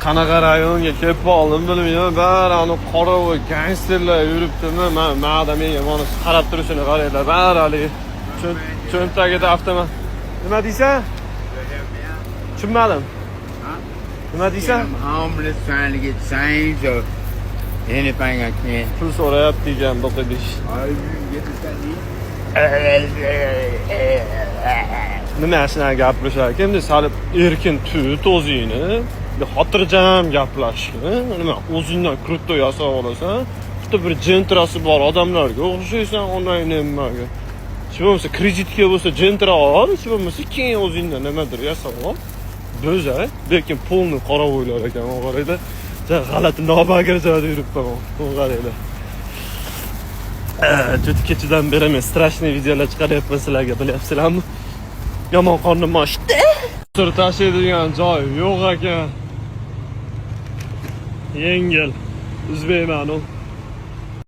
qanaqa rayonga kelib qoldim bilmayman. Bari ani qora va gangsterlar yuribdimi? Ma'da menga mana qarab turishini qaranglar. Bari hali cho'ntagida avtomat. Nima deysan? Tushunmadim. Nima deysan? I'm homeless trying to get change or anything I can. Pul so'rayapti ekan bu qidish. All you can get is that Nima shunaqa gapirishar ekan? Sal erkin tut o'zingni. Xotirjam gaplashgin. Nima o'zingdan kruto yasab olasan. Bitta bir jentrasi bor odamlarga o'xshaysan onlayn nimaga. Shu bo'lsa kreditga bo'lsa jentra ol, shu bo'lmasa keyin o'zingdan nimadir yasab ol. Bo'za, lekin polni qora o'ylar ekan, qaraylar. G'alati nobagirjada yuribman. Qaraylar. Juda kechadan beri men strashniy videolar chiqaryapman sizlarga, bilyapsizlarmi? Yomon qornim ochdi. Tur tashlaydigan joy yo'q ekan. Yengil. Uzbekman u.